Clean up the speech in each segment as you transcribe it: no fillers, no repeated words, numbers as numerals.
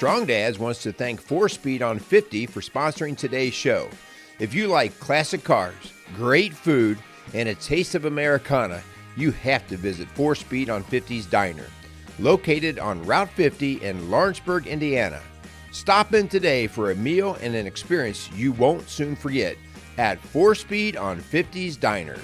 Strong Dads wants to thank 4Speed on 50 for sponsoring today's show. If you like classic cars, great food, and a taste of Americana, you have to visit 4Speed on 50's Diner, located on Route 50 in Lawrenceburg, Indiana. Stop in today for a meal and an experience you won't soon forget at 4Speed on 50's Diner.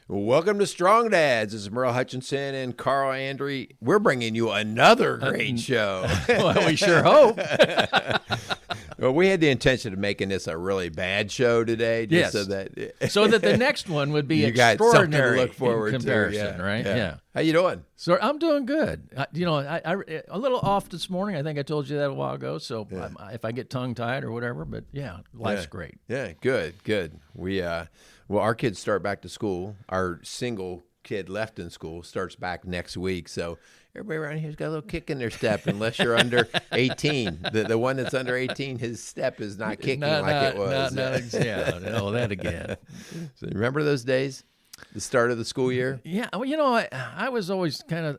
Welcome to Strong Dads. This is Merle Hutchinson and Carl Andre. We're bringing you another great show. Well, we sure hope. Well, we had the intention of making this a really bad show today. Yes. So that the next one would be you got something extraordinary to look forward in comparison, to. right? Yeah. How you doing? So I'm doing good. I a little off this morning. I think I told you that a while ago. So if I get tongue-tied or whatever, but life's great. Yeah, good. We our kids start back to school. Our single kid left in school starts back next week. So everybody around here's got a little kick in their step, unless you're under 18. The one that's under 18, his step is not kicking it was. That again. So remember those days, the start of the school year? Yeah, well, I was always kind of.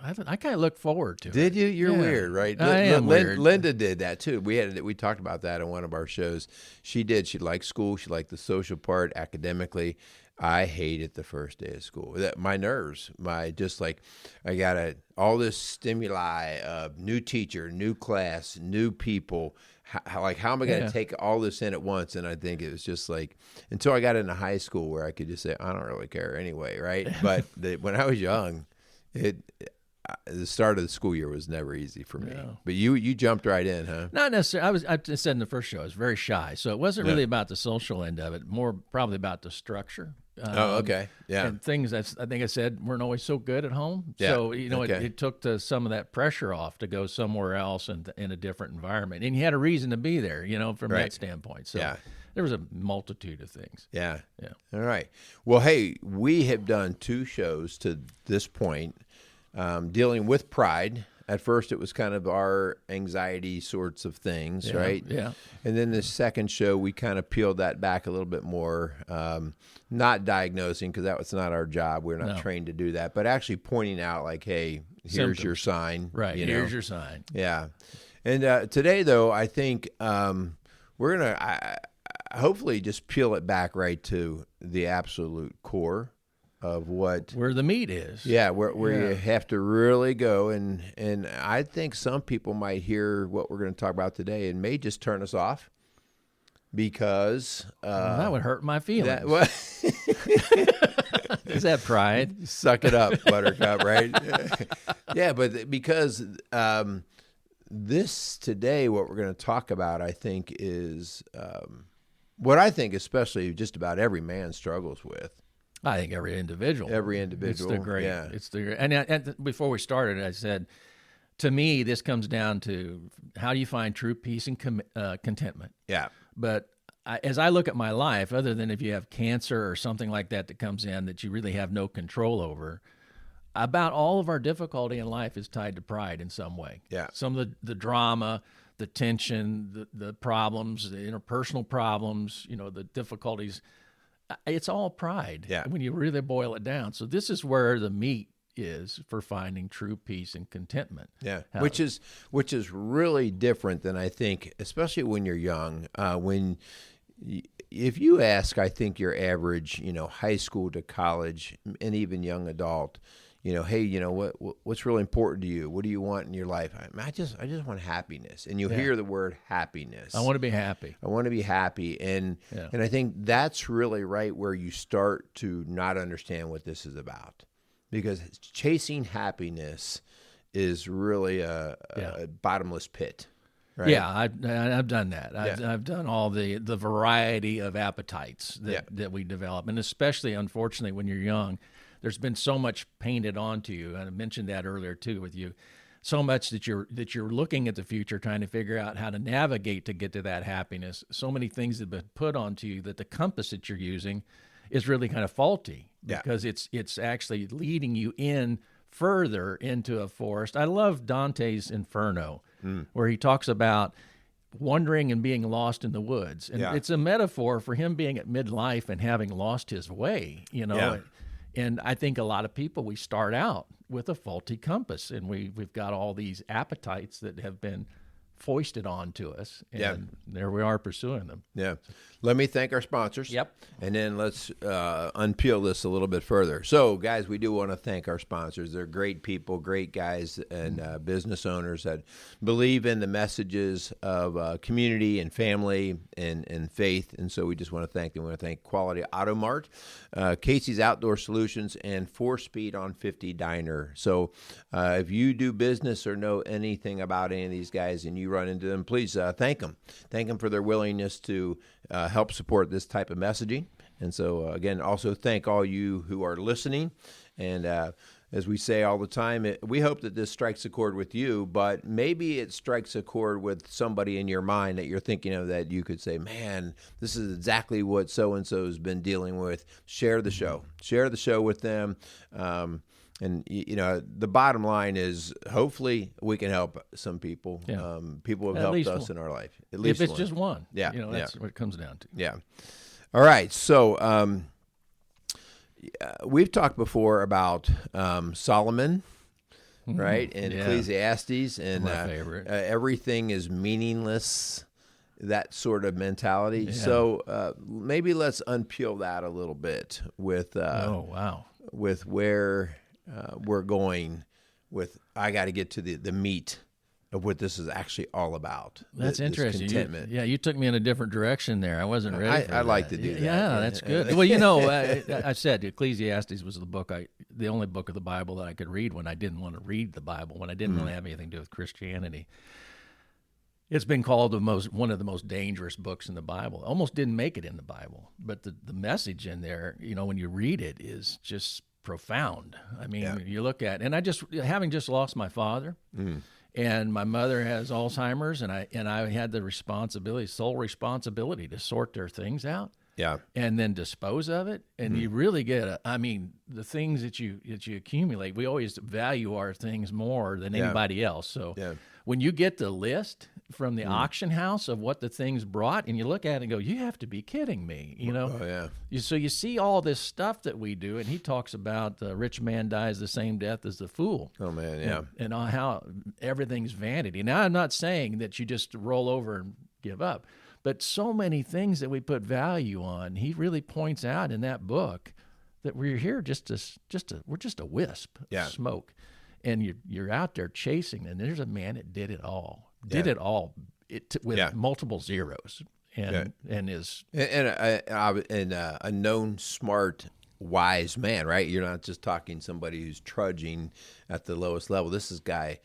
I kind of look forward to it. Did you? You're weird, right? I am weird. Linda did that too. We talked about that on one of our shows. She did. She liked school. She liked the social part academically. I hated the first day of school. My nerves, I got all this stimuli of new teacher, new class, new people. How am I going to take all this in at once? And I think it was just like until I got into high school where I could just say, I don't really care anyway, right? But when I was young, the start of the school year was never easy for me. No. But you jumped right in, huh? Not necessarily. I said in the first show, I was very shy. So it wasn't really about the social end of it, more probably about the structure. Okay. Yeah. And things that I think I said weren't always so good at home. Yeah. So, it took some of that pressure off to go somewhere else and in a different environment. And you had a reason to be there, from that standpoint. So there was a multitude of things. Yeah. All right. Well, hey, we have done 2 shows to this point dealing with pride. At first, it was kind of our anxiety sorts of things, right? Yeah. And then the second show, we kind of peeled that back a little bit more, not diagnosing because that was not our job. We're not trained to do that, but actually pointing out like, hey, here's Symptoms. your sign. Right, here's your sign. Yeah. And today, though, I think we're going to hopefully just peel it back right to the absolute core of where the meat is. Yeah, where you have to really go. And I think some people might hear what we're going to talk about today and may just turn us off because... that would hurt my feelings. Is that pride? Suck it up, Buttercup, right? Yeah, but because this today, what we're going to talk about, I think, is what I think especially just about every man struggles with. I think every individual. It's the great. Yeah. It's the and before we started, I said, to me, this comes down to how do you find true peace and contentment. Yeah. But as I look at my life, other than if you have cancer or something like that comes in that you really have no control over, about all of our difficulty in life is tied to pride in some way. Yeah. Some of the drama, the tension, the problems, the interpersonal problems, the difficulties. It's all pride when you really boil it down. So this is where the meat is for finding true peace and contentment. Yeah, which is really different than I think, especially when you're young. If you ask, I think your average, high school to college and even young adult, hey, what's really important to you? What do you want in your life? I just want happiness. And you hear the word happiness. I want to be happy. I want to be happy. And I think that's really right where you start to not understand what this is about. Because chasing happiness is really a bottomless pit. Right? Yeah, I've done that. I've done all the variety of appetites that we develop. And especially, unfortunately, when you're young, there's been so much painted onto you, and I mentioned that earlier too with you, so much that you're looking at the future, trying to figure out how to navigate to get to that happiness. So many things have been put onto you that the compass that you're using is really kind of faulty because it's actually leading you in further into a forest. I love Dante's Inferno, where he talks about wandering and being lost in the woods. And it's a metaphor for him being at midlife and having lost his way, And I think a lot of people, we start out with a faulty compass, and we've got all these appetites that have been foisted onto us, and there we are pursuing them. Yeah. Let me thank our sponsors. Yep. And then let's unpeel this a little bit further. So, guys, we do want to thank our sponsors. They're great people, great guys, and business owners that believe in the messages of community and family and faith. And so we just want to thank them. We want to thank Quality Auto Mart, Casey's Outdoor Solutions, and 4Speed on 50 Diner. So if you do business or know anything about any of these guys and you run into them, please thank them. Thank them for their willingness to help support this type of messaging. And so, again, also thank all you who are listening. And as we say all the time, we hope that this strikes a chord with you, but maybe it strikes a chord with somebody in your mind that you're thinking of that you could say, man, this is exactly what so-and-so has been dealing with. Share the show. Share the show with them. And, you know, the bottom line is hopefully we can help some people. Yeah. People have At helped least us one. in our life. At least If it's one. just one. Yeah. You know, that's what it comes down to. Yeah. All right. So we've talked before about Solomon, right? And Ecclesiastes. And my favorite. Everything is meaningless, that sort of mentality. Yeah. So maybe let's unpeel that a little bit with with where we're going with. I got to get to the meat of what this is actually all all That's interesting. Contentment. You took me in a different direction there. I wasn't ready for that. I like to do that. Yeah, that's good. Well, you know, I said Ecclesiastes was the only book of the Bible that I could read when I didn't want to read the Bible, when I didn't really have anything to do with Christianity. It's been called one of the most dangerous books in the Bible. Almost didn't make it in the Bible, but the message in there, you know, when you read it, is just profound. I mean, you look at, and having just lost my father, and my mother has Alzheimer's, and I had the sole responsibility to sort their things out, and then dispose of it. And you really get the things that you accumulate. We always value our things more than anybody else. So when you get the list from the auction house of what the things brought, and you look at it and go, you have to be kidding me, you know? Oh, yeah. So you see all this stuff that we do, and he talks about the rich man dies the same death as the fool. Oh, man, yeah. And how everything's vanity. Now, I'm not saying that you just roll over and give up, but so many things that we put value on, he really points out in that book that we're here we're just a wisp of smoke. And you're out there chasing, and there's a man that did it all. With multiple zeros, and is a known smart, wise man, right? You're not just talking somebody who's trudging at the lowest level. This guy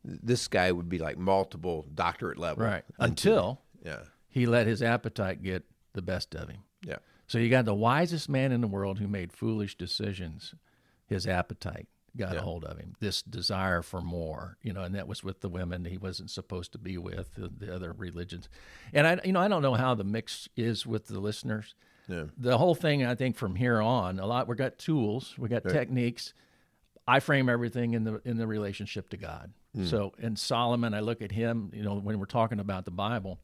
would be like multiple doctorate level, right? Until he let his appetite get the best of him. Yeah. So you got the wisest man in the world who made foolish decisions. His appetite got a hold of him, this desire for more, you know, and that was with the women he wasn't supposed to be with, the other religions. And I don't know how the mix is with the listeners. Yeah. The whole thing, I think from here on, we got tools, we got techniques. I frame everything in the relationship to God. So in Solomon, I look at him, you know, when we're talking about the Bible,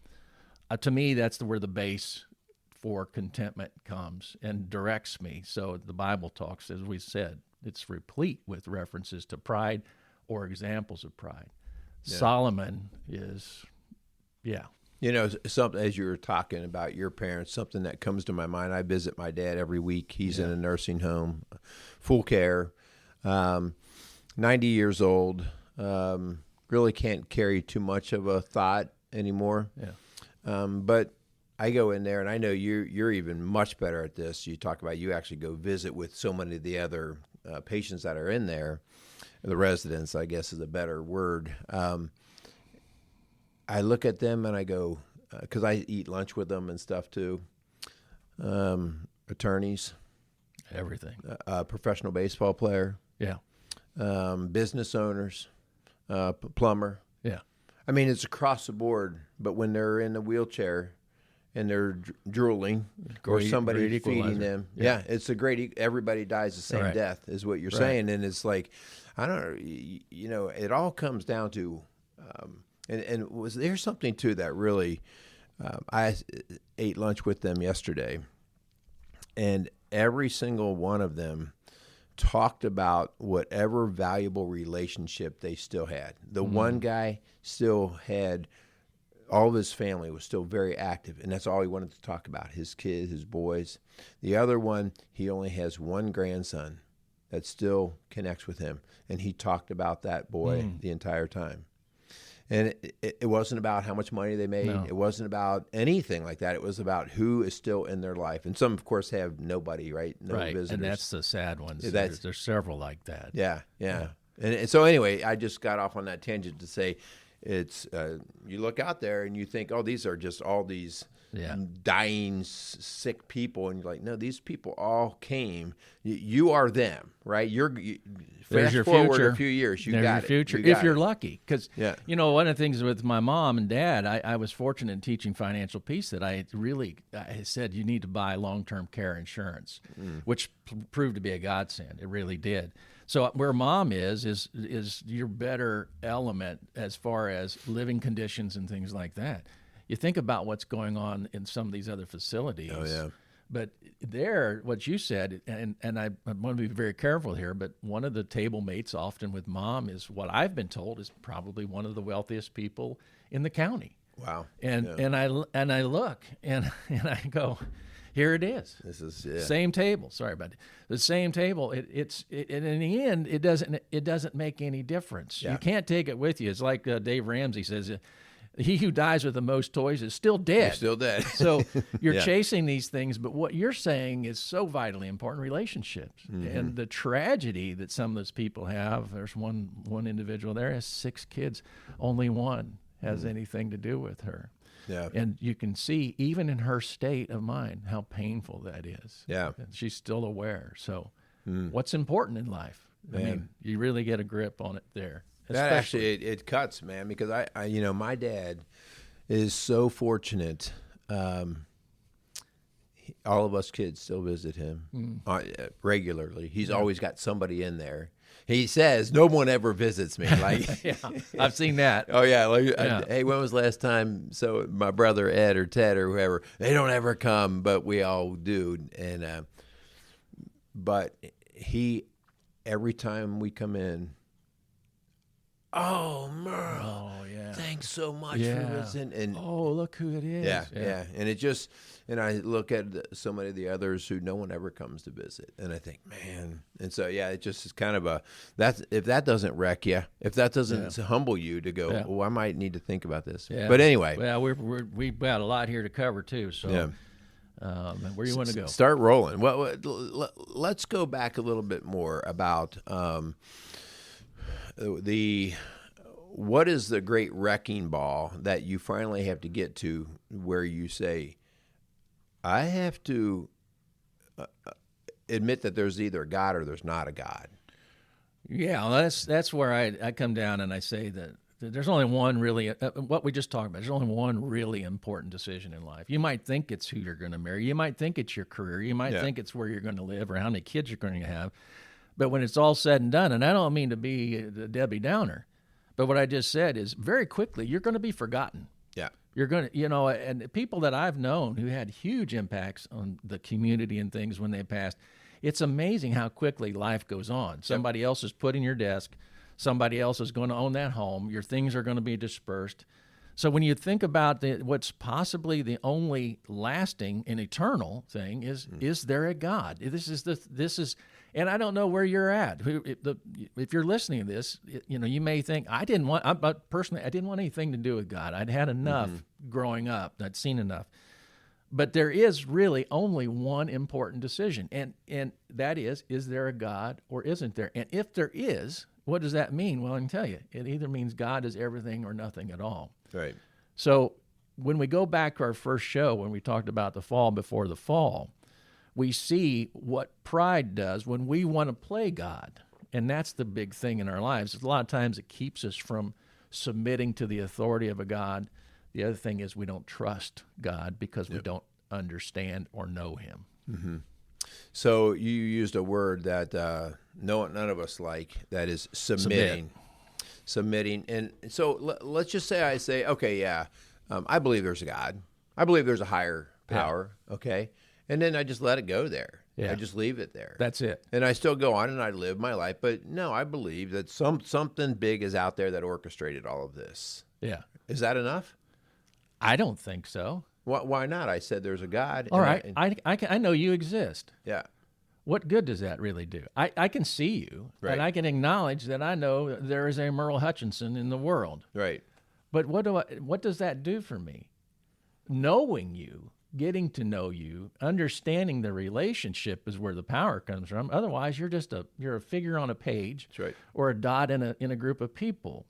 to me, that's where the base for contentment comes and directs me. So the Bible talks, as we said, it's replete with references to pride or examples of pride. Yeah. Solomon is, You know, something, as you were talking about your parents, something that comes to my mind. I visit my dad every week. He's in a nursing home, full care, 90 years old, really can't carry too much of a thought anymore. Yeah. But I go in there, and I know you're even much better at this. You talk about you actually go visit with so many of the other patients that are in there, the residents, I guess is a better word. I look at them and I go, because I eat lunch with them and stuff too. Attorneys, everything, professional baseball player, business owners, plumber. Yeah, I mean it's across the board. But when they're in a wheelchair and they're drooling, or somebody feeding them. Yeah, it's a great. Everybody dies the same death, is what you're saying, and it's like, I don't know. You know, it all comes down to, and was there something too that really? I ate lunch with them yesterday, and every single one of them talked about whatever valuable relationship they still had. The one guy still had all of his family was still very active, and that's all he wanted to talk about, his kids, his boys. The other one, he only has one grandson that still connects with him, and he talked about that boy the entire time. And it wasn't about how much money they made. No. It wasn't about anything like that. It was about who is still in their life. And some, of course, have nobody, right? No visitors. And that's the sad ones. There's several like that. Yeah. And so anyway, I just got off on that tangent to say it's you look out there and you think, oh, these are just all these dying, sick people. And you're like, no, these people all came. You are them, right? There's your forward future. A few years, you There's got your future, if you're lucky. Because, one of the things with my mom and dad, I was fortunate in teaching financial peace that I said you need to buy long-term care insurance, which proved to be a godsend. It really did. So where mom is your better element as far as living conditions and things like that. You think about what's going on in some of these other facilities. Oh, yeah. But there, what you said, and I want to be very careful here, but one of the table mates often with mom is what I've been told is probably one of the wealthiest people in the county. Wow. And I look and I go, here it is. This is same table. Sorry about it. The same table. And in the end, it doesn't make any difference. Yeah. You can't take it with you. It's like Dave Ramsey says. He who dies with the most toys is still dead. You're still dead. So you're chasing these things, but what you're saying is so vitally important, relationships. And the tragedy that some of those people have, there's one individual there has 6 kids. Only one has anything to do with her. Yeah. And you can see, even in her state of mind, how painful that is. Yeah. And she's still aware. So what's important in life? I mean, you really get a grip on it there. That actually, it cuts, man, because I my dad is so fortunate. All of us kids still visit him regularly. He's always got somebody in there. He says, no one ever visits me. Like, I've seen that. Oh, yeah. Hey, when was the last time? So my brother Ed or Ted or whoever, they don't ever come, but we all do. And but every time we come in, oh, Merle. Oh, yeah. Thanks so much for visiting. And look who it is. Yeah. And it just, and I look at so many of the others who no one ever comes to visit. And I think, man. And so, it just is kind of if that doesn't wreck you, if that doesn't humble you to go, I might need to think about this. Yeah. But anyway. Well, we've got a lot here to cover too. So where do you want to go? Start rolling. Well, let's go back a little bit more about what is the great wrecking ball that you finally have to get to where you say, I have to admit that there's either a God or there's not a God? Yeah, well, that's where I come down and I say that there's only one really, what we just talked about, there's only one really important decision in life. You might think it's who you're going to marry. You might think it's your career. You might think it's where you're going to live or how many kids you're going to have. But when it's all said and done, and I don't mean to be the Debbie Downer, but what I just said is very quickly, you're going to be forgotten. Yeah. You're going to, and people that I've known who had huge impacts on the community and things when they passed, it's amazing how quickly life goes on. Somebody else is put in your desk. Somebody else is going to own that home. Your things are going to be dispersed. So when you think about what's possibly the only lasting and eternal thing is there a God? This is, and I don't know where you're at. If you're listening to this, you may think I didn't want anything to do with God. I'd had enough growing up. I'd seen enough. But there is really only one important decision, and that is there a God or isn't there? And if there is, what does that mean? Well, I can tell you, it either means God is everything or nothing at all. Right. So when we go back to our first show, when we talked about the fall before the fall, we see what pride does when we want to play God. And that's the big thing in our lives. A lot of times it keeps us from submitting to the authority of a God. The other thing is we don't trust God because we don't understand or know him. Mm-hmm. So you used a word that none of us like, that is submitting. Submitting. And so let's just say I say, okay, I believe there's a God. I believe there's a higher power, okay? And then I just let it go there. Yeah. I just leave it there. That's it. And I still go on and I live my life. But no, I believe that something big is out there that orchestrated all of this. Yeah. Is that enough? I don't think so. Why not? I said there's a God. All right. I know you exist. Yeah. What good does that really do? I can see you, Right. and I can acknowledge that I know there is a Merle Hutchinson in the world. Right. But what does that do for me? Knowing you, getting to know you, understanding the relationship is where the power comes from. Otherwise, you're a figure on a page, That's right. or a dot in a group of people.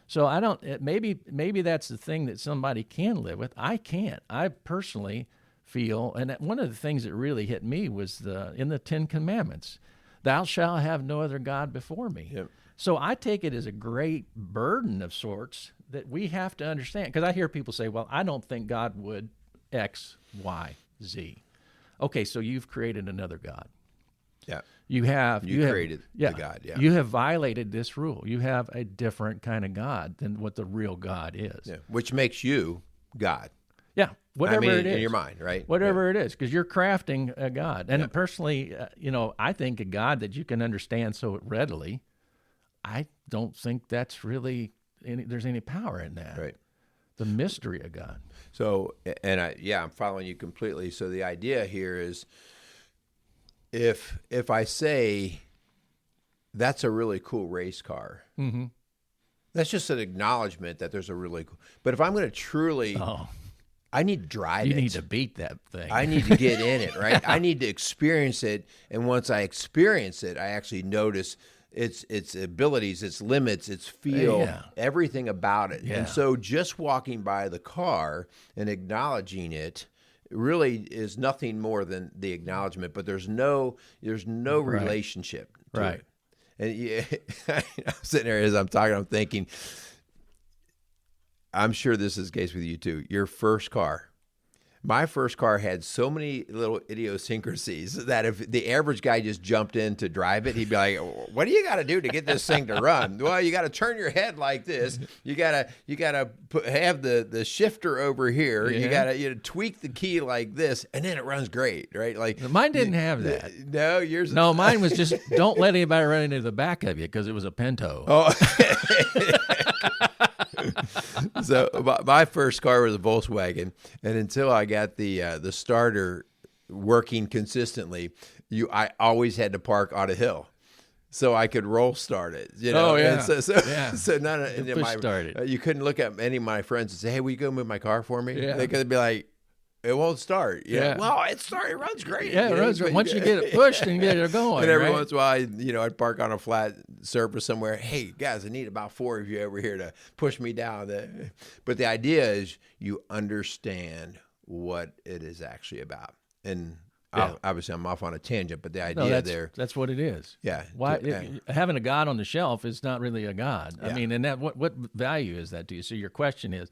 So I don't. Maybe that's the thing that somebody can live with. I can't. I personally feel, and one of the things that really hit me was in the Ten Commandments, "Thou shalt have no other God before me." Yep. So I take it as a great burden of sorts that we have to understand. Because I hear people say, "Well, I don't think God would X, Y, Z." Okay, so you've created another God. Yeah. You created the God, yeah. You have violated this rule. You have a different kind of God than what the real God is. Yeah. Which makes you God. Yeah, whatever it is. In your mind, right? Whatever it is, because you're crafting a God. And personally, I think a God that you can understand so readily, I don't think that's really, there's any power in that. Right. The mystery of God. So, I'm following you completely. So the idea here is, if I say that's a really cool race car, Mm-hmm. that's just an acknowledgement that there's a really cool. But if I'm going to truly, I need to drive it. You need to beat that thing. I need to get in it, right? I need to experience it, and once I experience it, I actually notice its abilities, its limits, its feel, everything about it. Yeah. And so, just walking by the car and acknowledging it really is nothing more than the acknowledgement. But there's no relationship to Right. it. And I'm sitting there as I'm talking, I'm thinking, I'm sure this is the case with you too. Your first car. My first car had so many little idiosyncrasies that if the average guy just jumped in to drive it, he'd be like, "What do you got to do to get this thing to run?" Well, you got to turn your head like this. You gotta have the shifter over here. Yeah. You gotta tweak the key like this, and then it runs great, right? Like Mine didn't have that. No, yours. No, mine was just don't let anybody run into the back of you because it was a Pinto. Oh. So my first car was a Volkswagen, and until I got the starter working consistently, I always had to park on a hill, so I could roll start it. Oh yeah. And so none of started. You couldn't look at any of my friends and say, "Hey, will you go move my car for me?" Yeah. They could be like, "It won't start." Yeah. Well, it started. It runs great. Yeah, it runs. Once you get it pushed and get it going, and every right? once in a while, I'd park on a flat surface somewhere. Hey, guys, I need about 4 of you over here to push me down. But the idea is you understand what it is actually about. And obviously, I'm off on a tangent, but the idea that's what it is. Yeah. Having a God on the shelf is not really a God. Yeah. I mean, and that what value is that to you? So your question is,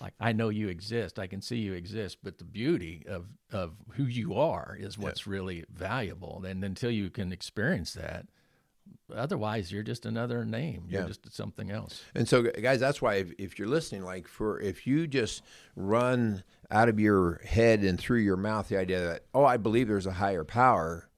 like, I know you exist, I can see you exist, but the beauty of who you are is what's really valuable. And until you can experience that, otherwise you're just another name. You're just something else. And so, guys, that's why if you're listening, if you just run out of your head and through your mouth the idea that, I believe there's a higher power,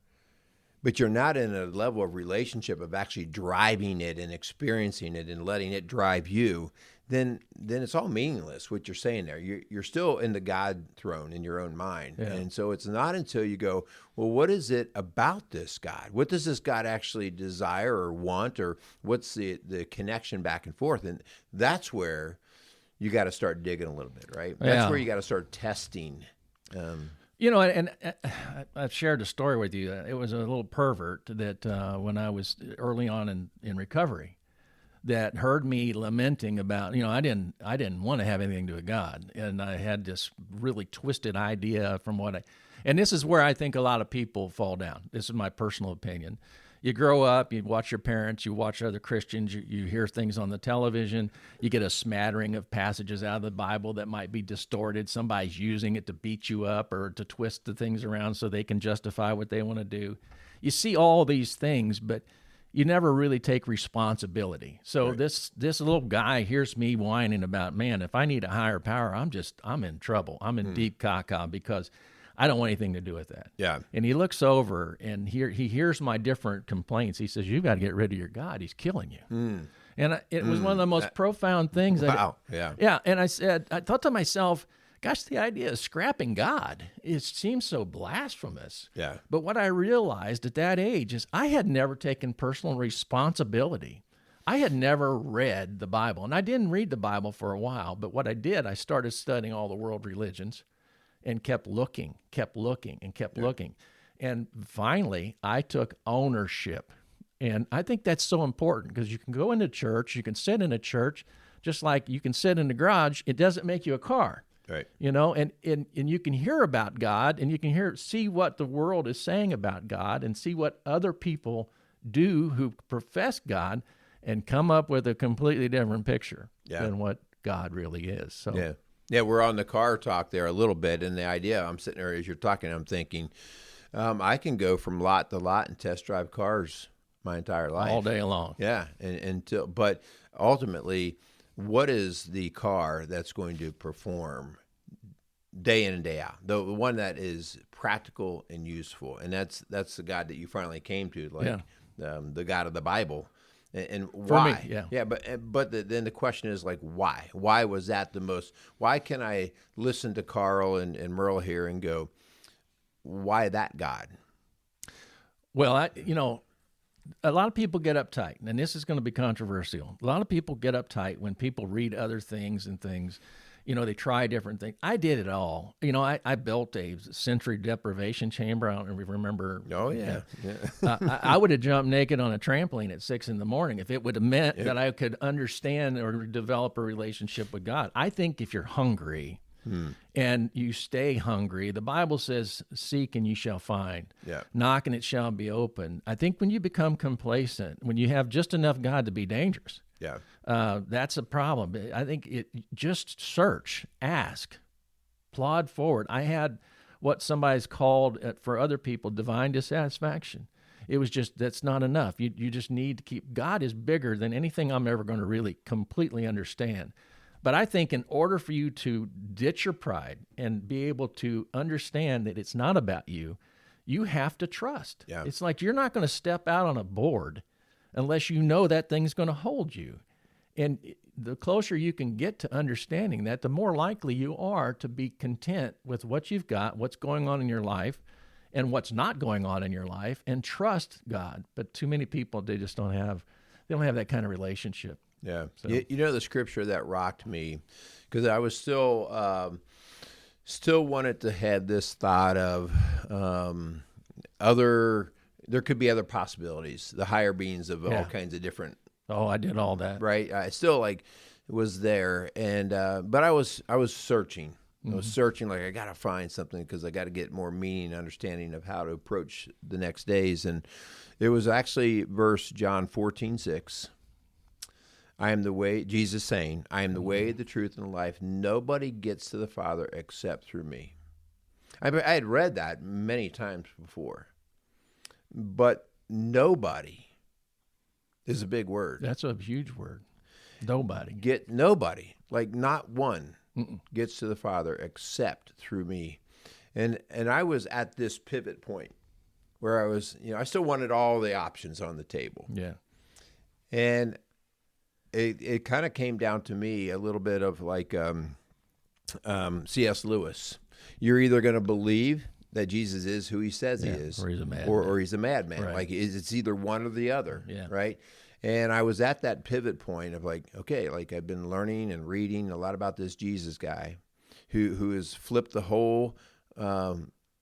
but you're not in a level of relationship of actually driving it and experiencing it and letting it drive you, then it's all meaningless what you're saying there. You're still in the God throne in your own mind. Yeah. And so it's not until you go, well, what is it about this God? What does this God actually desire or want, or what's the connection back and forth? And that's where you got to start digging a little bit, right? That's where you got to start testing. And I've shared a story with you. It was a little pervert that when I was early on in recovery, that heard me lamenting about, I didn't want to have anything to do with God, and I had this really twisted idea and this is where I think a lot of people fall down. This is my personal opinion. You grow up, you watch your parents, you watch other Christians, you hear things on the television, you get a smattering of passages out of the Bible that might be distorted. Somebody's using it to beat you up or to twist the things around so they can justify what they want to do. You see all these things, but you never really take responsibility. So right. this little guy hears me whining about, man, if I need a higher power, I'm in trouble. I'm in deep caca because I don't want anything to do with that. Yeah. And he looks over and he hears my different complaints. He says, "You've got to get rid of your God. He's killing you." And it was one of the most profound things. Wow. Yeah. And I thought to myself, gosh, the idea of scrapping God, it seems so blasphemous. Yeah. But what I realized at that age is I had never taken personal responsibility. I had never read the Bible, and I didn't read the Bible for a while. But what I did, I started studying all the world religions and kept looking. And finally, I took ownership. And I think that's so important because you can go into church, you can sit in a church, just like you can sit in the garage. It doesn't make you a car. Right. You know, and you can hear about God, and you can see what the world is saying about God, and see what other people do who profess God, and come up with a completely different picture than what God really is. So yeah, we're on the car talk there a little bit, and the idea, I'm sitting there as you're talking, I'm thinking, I can go from lot to lot and test drive cars my entire life, all day long. Yeah, but ultimately, what is the car that's going to perform day in and day out? The one that is practical and useful, and that's the God that you finally came to, like the God of the Bible. And why? For me, Then the question is like, why? Why was that the most? Why can I listen to Carl and Merle here and go, why that God? Well, a lot of people get uptight, and this is going to be controversial. A lot of people get uptight when people read other things and things. They try different things. I did it all. I built a sensory deprivation chamber. I don't remember. Oh, yeah. I would have jumped naked on a trampoline at 6 a.m. if it would have meant that I could understand or develop a relationship with God. I think if you're hungry and you stay hungry, the Bible says, seek and you shall find. Yeah. Knock and it shall be open. I think when you become complacent, when you have just enough God to be dangerous, that's a problem. I think just search, ask, plod forward. I had what somebody's called for other people divine dissatisfaction. It was just, that's not enough. You just need to keep, God is bigger than anything I'm ever going to really completely understand. But I think in order for you to ditch your pride and be able to understand that it's not about you, you have to trust. Yeah. It's like you're not going to step out on a board unless you know that thing's going to hold you. And the closer you can get to understanding that, the more likely you are to be content with what you've got, what's going on in your life, and what's not going on in your life, and trust God. But too many people, they don't have that kind of relationship. Yeah. So. The scripture that rocked me, because I was still wanted to have this thought of there could be other possibilities, the higher beings of all kinds of different. Oh, I did all that. Right. I still was there. And, but I was searching. I was searching, like I got to find something because I got to get more meaning and understanding of how to approach the next days. And it was actually verse John 14:6. I am the way, Jesus saying, I am the way, the truth, and the life. Nobody gets to the Father except through me. I had read that many times before, but nobody is a big word. That's a huge word. Nobody. Nobody, like not one, gets to the Father except through me. And I was at this pivot point where I was, I still wanted all the options on the table. Yeah. And it kind of came down to me a little bit of like C.S. Lewis. You're either going to believe that Jesus is who he says he is, or he's a madman. Or he's a madman. Right. Like it's either one or the other, yeah. Right? And I was at that pivot point of like, okay, like I've been learning and reading a lot about this Jesus guy who has flipped the whole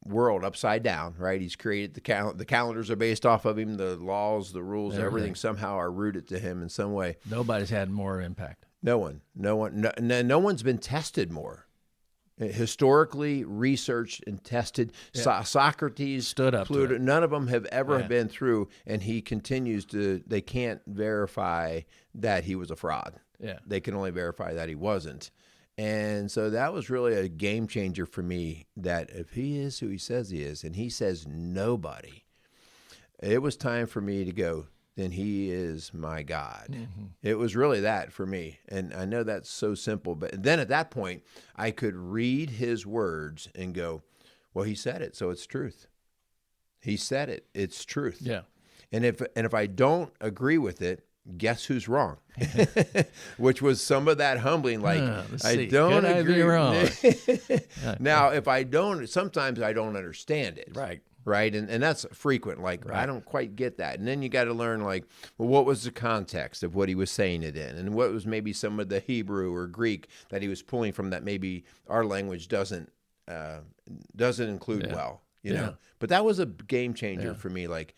world upside down, right? He's created the calendars are based off of him, the laws, the rules, everything somehow are rooted to him in some way. Nobody's had more impact. No one's been tested more. Historically researched and tested. Socrates, stood up Pluto, to it. None of them have ever been through, and he continues to, they can't verify that he was a fraud. Yeah. They can only verify that he wasn't. And so that was really a game changer for me, that if he is who he says he is, and he says nobody, it was time for me to go, then he is my God. Mm-hmm. It was really that for me. And I know that's so simple, but then at that point, I could read his words and go, Well, he said it, so it's truth. He said it. It's truth. Yeah. And if I don't agree with it, guess who's wrong? Which was some of that humbling, like, I don't agree. Be wrong? Now, if I don't, sometimes I don't understand it. Right. And that's frequent. Like, I don't quite get that. And then you got to learn, like, well, what was the context of what he was saying it in? And what was maybe some of the Hebrew or Greek that he was pulling from that maybe our language doesn't include well, you know? But that was a game changer for me. Like,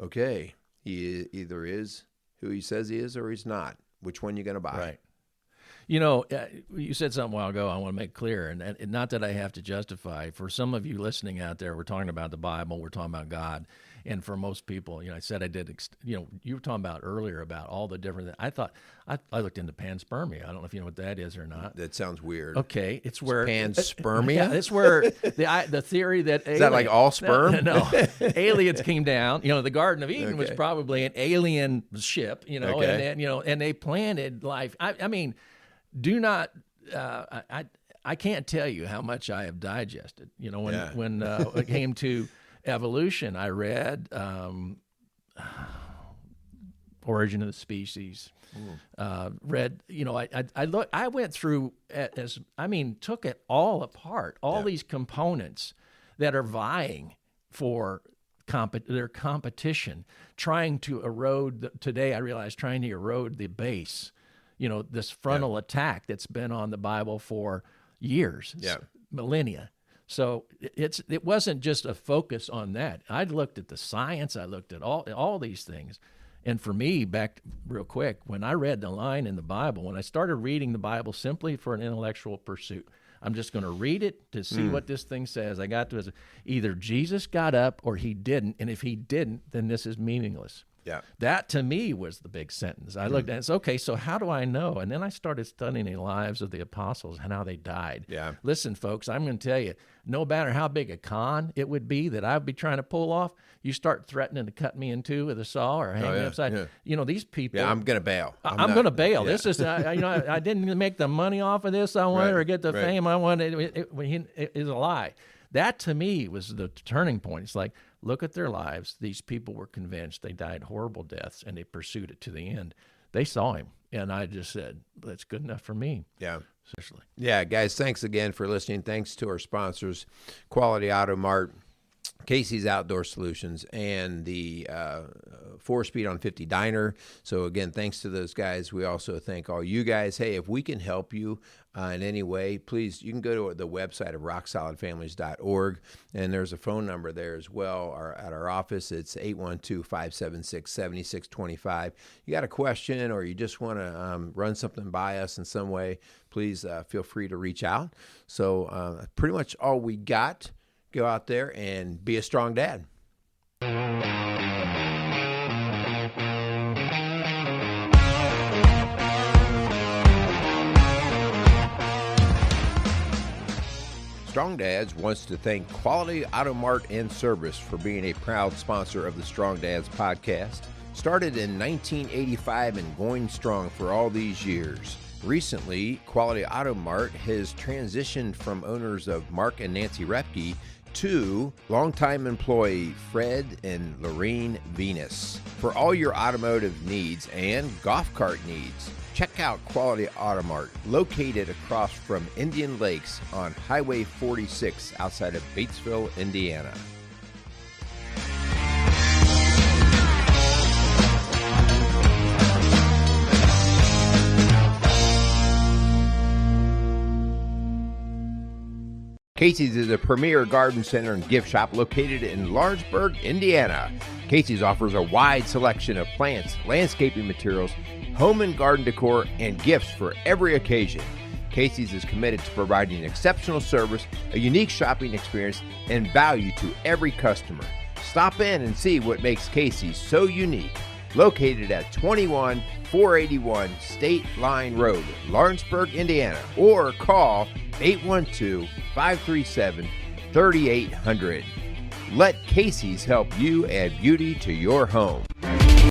okay, he either is who he says he is or he's not. Which one you going to buy? Right. You know, you said something a while ago I want to make clear, and not that I have to justify. For some of you listening out there, we're talking about the Bible, we're talking about God. And for most people, you know, I said I did, you know, you were talking about earlier about all the different, I thought, I looked into panspermia. I don't know if you know what that is or not. That sounds weird. Okay. It's where. Panspermia? Yeah, it's where the theory that. Is that like all sperm? No. Aliens came down. You know, the Garden of Eden was probably an alien ship, you know, and then, you know, and they planted life. I mean, do not, I can't tell you how much I have digested. You know, when it came to evolution, I read Origin of the Species. Read, you know, I went through took it all apart, all these components that are vying for their competition, trying to erode. Today, I realize trying to erode the base. You know, this frontal attack that's been on the Bible for years, millennia. So it wasn't just a focus on that. I looked at the science. I looked at all these things. And for me, back real quick, when I read the line in the Bible, when I started reading the Bible simply for an intellectual pursuit, I'm just going to read it to see what this thing says. I got to either Jesus got up or he didn't. And if he didn't, then this is meaningless. Yeah. That to me was the big sentence. I looked at it, it's okay, so how do I know? And then I started studying the lives of the apostles and how they died. Yeah. Listen, folks, I'm going to tell you, no matter how big a con it would be that I'd be trying to pull off, you start threatening to cut me in two with a saw or hang me upside. Yeah. You know, these people. Yeah, I'm going to bail. I'm going to bail. Yeah. This is, I didn't make the money off of this I wanted or get the fame I wanted. It is a lie. That to me was the turning point. It's like, look at their lives. These people were convinced they died horrible deaths, and they pursued it to the end. They saw him, and I just said, that's good enough for me. Yeah. Seriously. Yeah, guys, thanks again for listening. Thanks to our sponsors, Quality Auto Mart, Casey's Outdoor Solutions, and the 4-Speed on 50 Diner. So, again, thanks to those guys. We also thank all you guys. Hey, if we can help you in any way, please, you can go to the website of rocksolidfamilies.org, and there's a phone number there as well. At our office, it's 812-576-7625. You got a question or you just want to run something by us in some way, please feel free to reach out. So pretty much all we got. Go out there and be a strong dad. Strong Dads wants to thank Quality Auto Mart and Service for being a proud sponsor of the Strong Dads podcast. Started in 1985 and going strong for all these years. Recently, Quality Auto Mart has transitioned from owners of Mark and Nancy Repke to longtime employee Fred and Lorene Venus. For all your automotive needs and golf cart needs, check out Quality Auto Mart, located across from Indian Lakes on Highway 46 outside of Batesville, Indiana. Casey's is a premier garden center and gift shop located in Lawrenceburg, Indiana. Casey's offers a wide selection of plants, landscaping materials, home and garden decor, and gifts for every occasion. Casey's is committed to providing exceptional service, a unique shopping experience, and value to every customer. Stop in and see what makes Casey's so unique. Located at 21481 State Line Road, Lawrenceburg, Indiana, or call 812-537-3800. Let Casey's help you add beauty to your home.